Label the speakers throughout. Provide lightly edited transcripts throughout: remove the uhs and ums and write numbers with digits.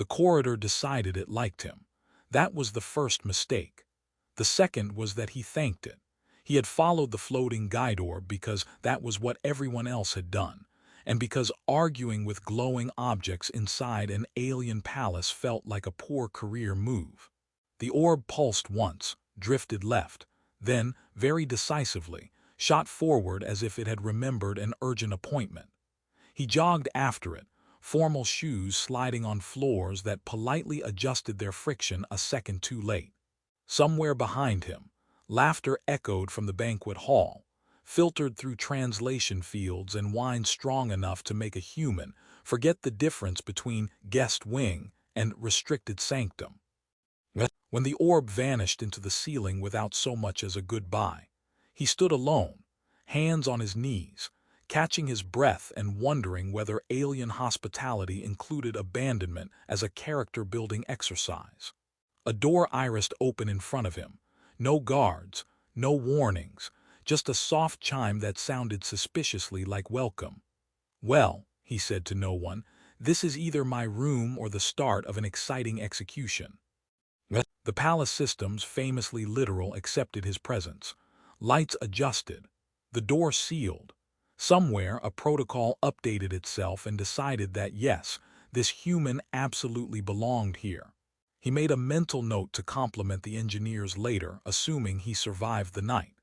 Speaker 1: The corridor decided it liked him. That was the first mistake. The second was that he thanked it. He had followed the floating guide orb because that was what everyone else had done, and because arguing with glowing objects inside an alien palace felt like a poor career move. The orb pulsed once, drifted left, then, very decisively, shot forward as if it had remembered an urgent appointment. He jogged after it, formal shoes sliding on floors that politely adjusted their friction a second too late. Somewhere behind him, laughter echoed from the banquet hall, filtered through translation fields and whined strong enough to make a human forget the difference between guest wing and restricted sanctum. When the orb vanished into the ceiling without so much as a goodbye, he stood alone, hands on his knees, catching his breath and wondering whether alien hospitality included abandonment as a character-building exercise. A door irised open in front of him. No guards, no warnings, just a soft chime that sounded suspiciously like welcome. "Well," he said to no one, "this is either my room or the start of an exciting execution." The palace systems, famously literal, accepted his presence. Lights adjusted. The door sealed. Somewhere, a protocol updated itself and decided that, yes, this human absolutely belonged here. He made a mental note to compliment the engineers later, assuming he survived the night.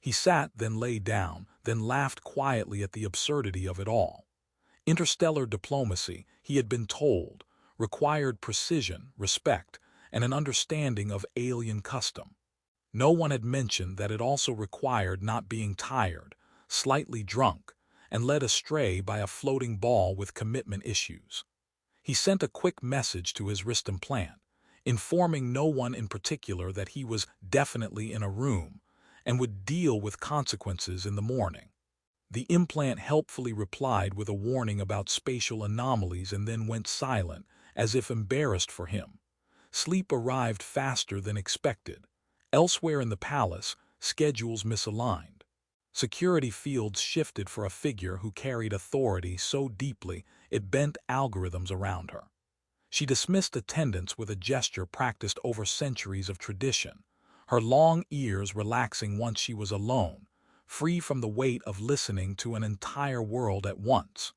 Speaker 1: He sat, then lay down, then laughed quietly at the absurdity of it all. Interstellar diplomacy, he had been told, required precision, respect, and an understanding of alien custom. No one had mentioned that it also required not being tired, slightly drunk, and led astray by a floating ball with commitment issues. He sent a quick message to his wrist implant, informing no one in particular that he was definitely in a room and would deal with consequences in the morning. The implant helpfully replied with a warning about spatial anomalies and then went silent, as if embarrassed for him. Sleep arrived faster than expected. Elsewhere in the palace, schedules misaligned. Security fields shifted for a figure who carried authority so deeply it bent algorithms around her. She dismissed attendance with a gesture practiced over centuries of tradition, her long ears relaxing once she was alone, free from the weight of listening to an entire world at once.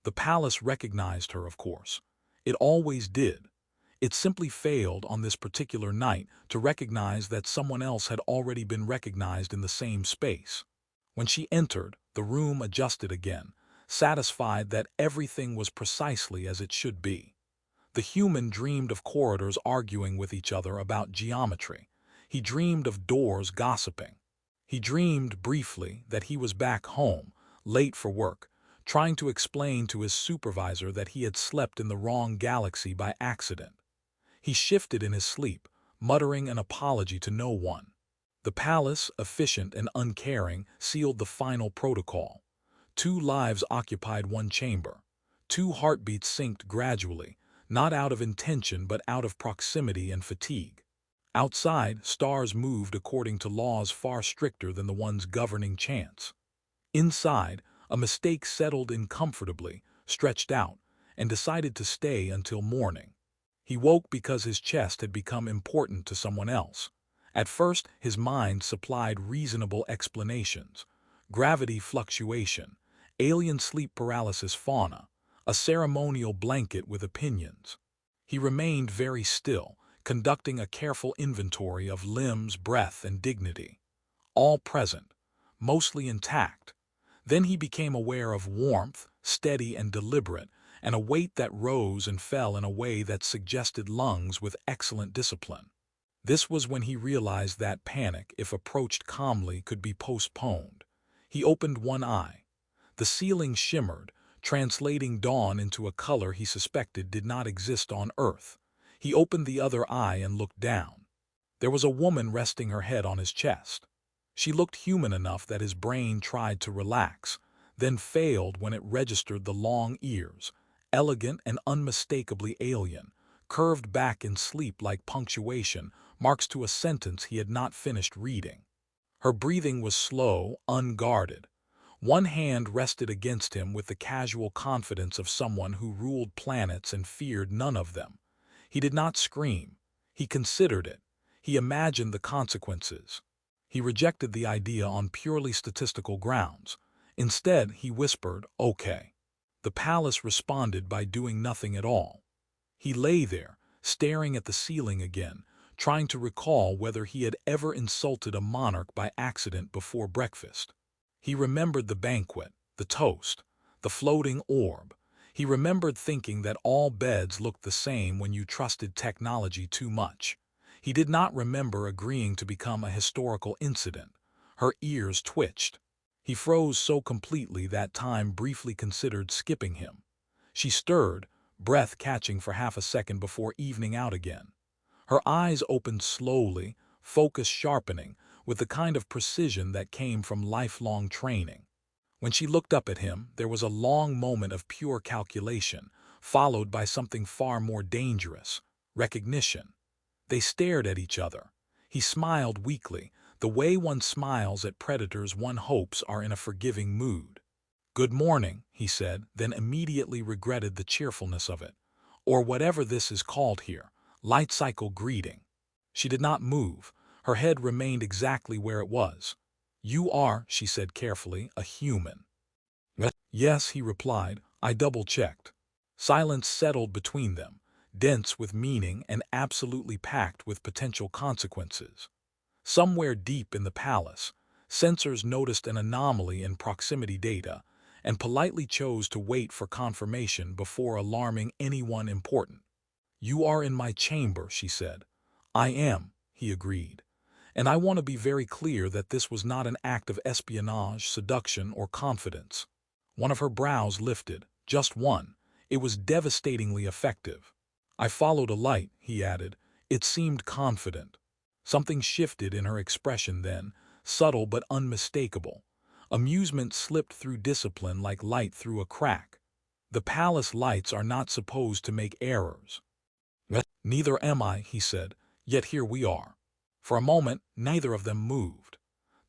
Speaker 1: The palace recognized her, of course. It always did. It simply failed on this particular night to recognize that someone else had already been recognized in the same space. When she entered, the room adjusted again, satisfied that everything was precisely as it should be. The human dreamed of corridors arguing with each other about geometry. He dreamed of doors gossiping. He dreamed, briefly, that he was back home, late for work, trying to explain to his supervisor that he had slept in the wrong galaxy by accident. He shifted in his sleep, muttering an apology to no one. The palace, efficient and uncaring, sealed the final protocol. 2 lives occupied one chamber. 2 heartbeats synced gradually, not out of intention but out of proximity and fatigue. Outside, stars moved according to laws far stricter than the ones governing chance. Inside, a mistake settled in comfortably, stretched out, and decided to stay until morning. He woke because his chest had become important to someone else. At first, his mind supplied reasonable explanations. Gravity fluctuation, alien sleep paralysis fauna, a ceremonial blanket with opinions. He remained very still, conducting a careful inventory of limbs, breath, and dignity. All present, mostly intact. Then he became aware of warmth, steady and deliberate, and a weight that rose and fell in a way that suggested lungs with excellent discipline. This was when he realized that panic, if approached calmly, could be postponed. He opened one eye. The ceiling shimmered, translating dawn into a color he suspected did not exist on Earth. He opened the other eye and looked down. There was a woman resting her head on his chest. She looked human enough that his brain tried to relax, then failed when it registered the long ears, elegant and unmistakably alien, curved back in sleep like punctuation, marks to a sentence he had not finished reading. Her breathing was slow, unguarded. One hand rested against him with the casual confidence of someone who ruled planets and feared none of them. He did not scream. He considered it. He imagined the consequences. He rejected the idea on purely statistical grounds. Instead, he whispered, "Okay." The palace responded by doing nothing at all. He lay there, staring at the ceiling again, trying to recall whether he had ever insulted a monarch by accident before breakfast. He remembered the banquet, the toast, the floating orb. He remembered thinking that all beds looked the same when you trusted technology too much. He did not remember agreeing to become a historical incident. Her ears twitched. He froze so completely that time briefly considered skipping him. She stirred, breath catching for half a second before evening out again. Her eyes opened slowly, focus sharpening, with the kind of precision that came from lifelong training. When she looked up at him, there was a long moment of pure calculation, followed by something far more dangerous: recognition. They stared at each other. He smiled weakly, the way one smiles at predators one hopes are in a forgiving mood. "Good morning," he said, then immediately regretted the cheerfulness of it. Or whatever this is called here, light cycle greeting. She did not move. Her head remained exactly where it was. "You are," she said carefully, "a human." "Yes," he replied. I double-checked. Silence settled between them, dense with meaning and absolutely packed with potential consequences. Somewhere deep in the palace, sensors noticed an anomaly in proximity data and politely chose to wait for confirmation before alarming anyone important. "You are in my chamber," she said. "I am," he agreed. "And I want to be very clear that this was not an act of espionage, seduction, or confidence." One of her brows lifted, just one. It was devastatingly effective. "I followed a light," he added. "It seemed confident." Something shifted in her expression then, subtle but unmistakable. Amusement slipped through discipline like light through a crack. "The palace lights are not supposed to make errors." "Neither am I," he said, "yet here we are." For a moment, neither of them moved.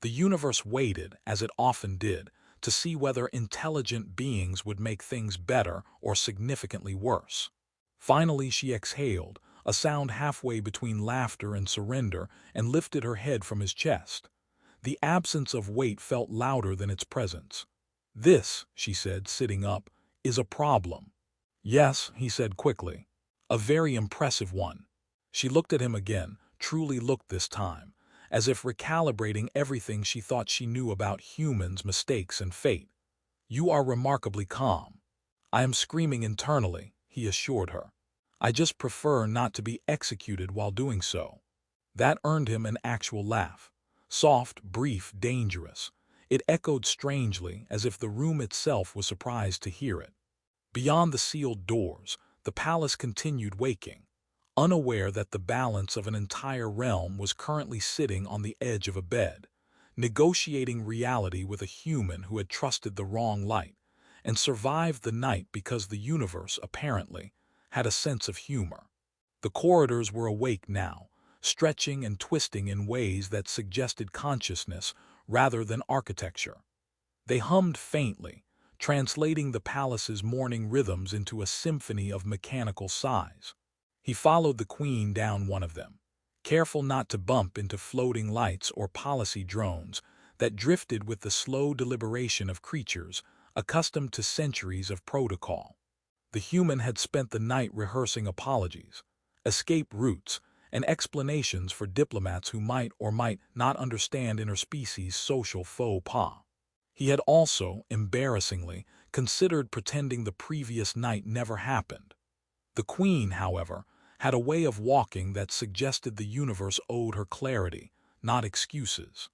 Speaker 1: The universe waited, as it often did, to see whether intelligent beings would make things better or significantly worse. Finally she exhaled, a sound halfway between laughter and surrender, and lifted her head from his chest. The absence of weight felt louder than its presence. "This," she said, sitting up, "is a problem." "Yes," he said quickly. "A very impressive one." She looked at him again, truly looked this time, as if recalibrating everything she thought she knew about humans, mistakes, and fate. "You are remarkably calm." "I am screaming internally," he assured her. "I just prefer not to be executed while doing so." That earned him an actual laugh. Soft, brief, dangerous. It echoed strangely, as if the room itself was surprised to hear it. Beyond the sealed doors, the palace continued waking, unaware that the balance of an entire realm was currently sitting on the edge of a bed, negotiating reality with a human who had trusted the wrong light, and survived the night because the universe, apparently, had a sense of humor. The corridors were awake now, stretching and twisting in ways that suggested consciousness rather than architecture. They hummed faintly, translating the palace's morning rhythms into a symphony of mechanical sighs. He followed the queen down one of them, careful not to bump into floating lights or policy drones that drifted with the slow deliberation of creatures accustomed to centuries of protocol. The human had spent the night rehearsing apologies, escape routes, and explanations for diplomats who might or might not understand interspecies social faux pas. He had also, embarrassingly, considered pretending the previous night never happened. The queen, however, had a way of walking that suggested the universe owed her clarity, not excuses.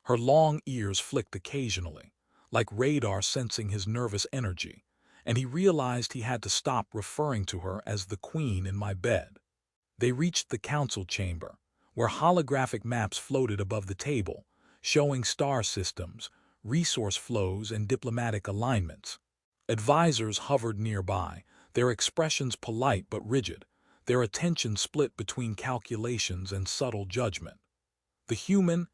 Speaker 1: Her long ears flicked occasionally, like radar sensing his nervous energy, and he realized he had to stop referring to her as the queen in my bed. They reached the council chamber, where holographic maps floated above the table, showing star systems, resource flows, and diplomatic alignments. Advisors hovered nearby, their expressions polite but rigid, their attention split between calculations and subtle judgment. The human's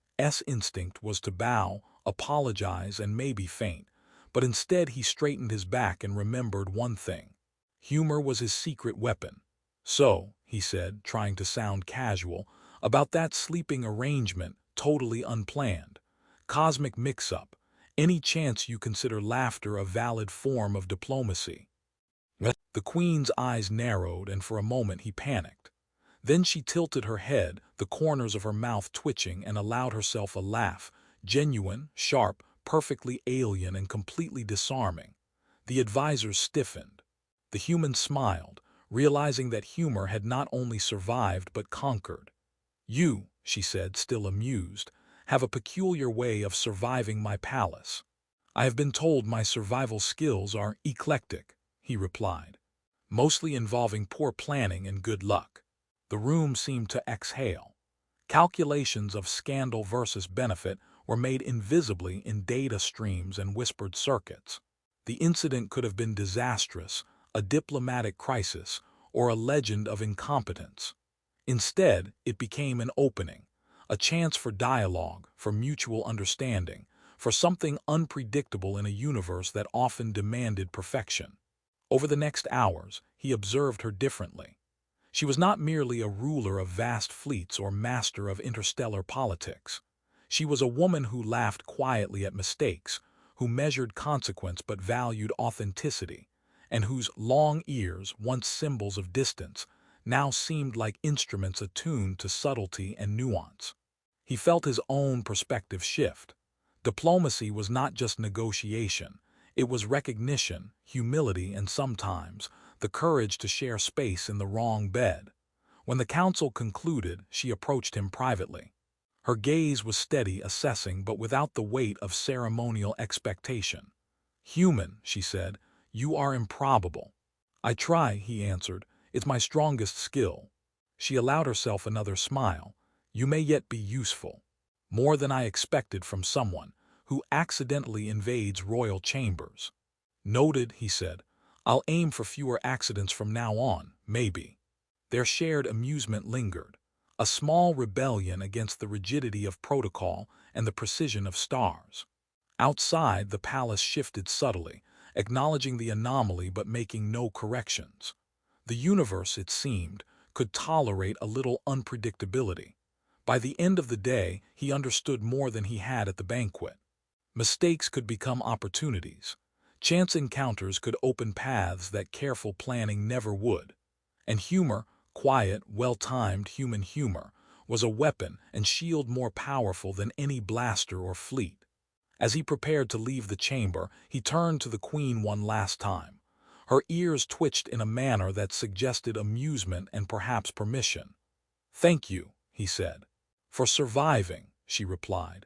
Speaker 1: instinct was to bow, apologize, and maybe faint, but instead he straightened his back and remembered one thing. Humor was his secret weapon. "So," he he said, trying to sound casual, about that sleeping arrangement, totally unplanned. Cosmic mix-up. Any chance you consider laughter a valid form of diplomacy?" The Queen's eyes narrowed, and for a moment he panicked. Then she tilted her head, the corners of her mouth twitching, and allowed herself a laugh, genuine, sharp, perfectly alien, and completely disarming. The advisors stiffened. The human smiled, realizing that humor had not only survived but conquered. "You," she said, still amused, "have a peculiar way of surviving my palace." "I have been told my survival skills are eclectic," he replied, "mostly involving poor planning and good luck." The room seemed to exhale. Calculations of scandal versus benefit were made invisibly in data streams and whispered circuits. The incident could have been disastrous, a diplomatic crisis, or a legend of incompetence. Instead, it became an opening, a chance for dialogue, for mutual understanding, for something unpredictable in a universe that often demanded perfection. Over the next hours, he observed her differently. She was not merely a ruler of vast fleets or master of interstellar politics. She was a woman who laughed quietly at mistakes, who measured consequence but valued authenticity, and whose long ears, once symbols of distance, now seemed like instruments attuned to subtlety and nuance. He felt his own perspective shift. Diplomacy was not just negotiation. It was recognition, humility, and sometimes the courage to share space in the wrong bed. When the council concluded, she approached him privately. Her gaze was steady, assessing, but without the weight of ceremonial expectation. "Human," she said, "you are improbable." "I try," he answered. "It's my strongest skill." She allowed herself another smile. "You may yet be useful. More than I expected from someone who accidentally invades royal chambers." "Noted," he said. "I'll aim for fewer accidents from now on, maybe." Their shared amusement lingered, a small rebellion against the rigidity of protocol and the precision of stars. Outside, the palace shifted subtly, acknowledging the anomaly but making no corrections. The universe, it seemed, could tolerate a little unpredictability. By the end of the day, he understood more than he had at the banquet. Mistakes could become opportunities. Chance encounters could open paths that careful planning never would. And humor, quiet, well-timed human humor, was a weapon and shield more powerful than any blaster or fleet. As he prepared to leave the chamber, he turned to the Queen one last time. Her ears twitched in a manner that suggested amusement and perhaps permission. "Thank you," he said. "For surviving," she replied.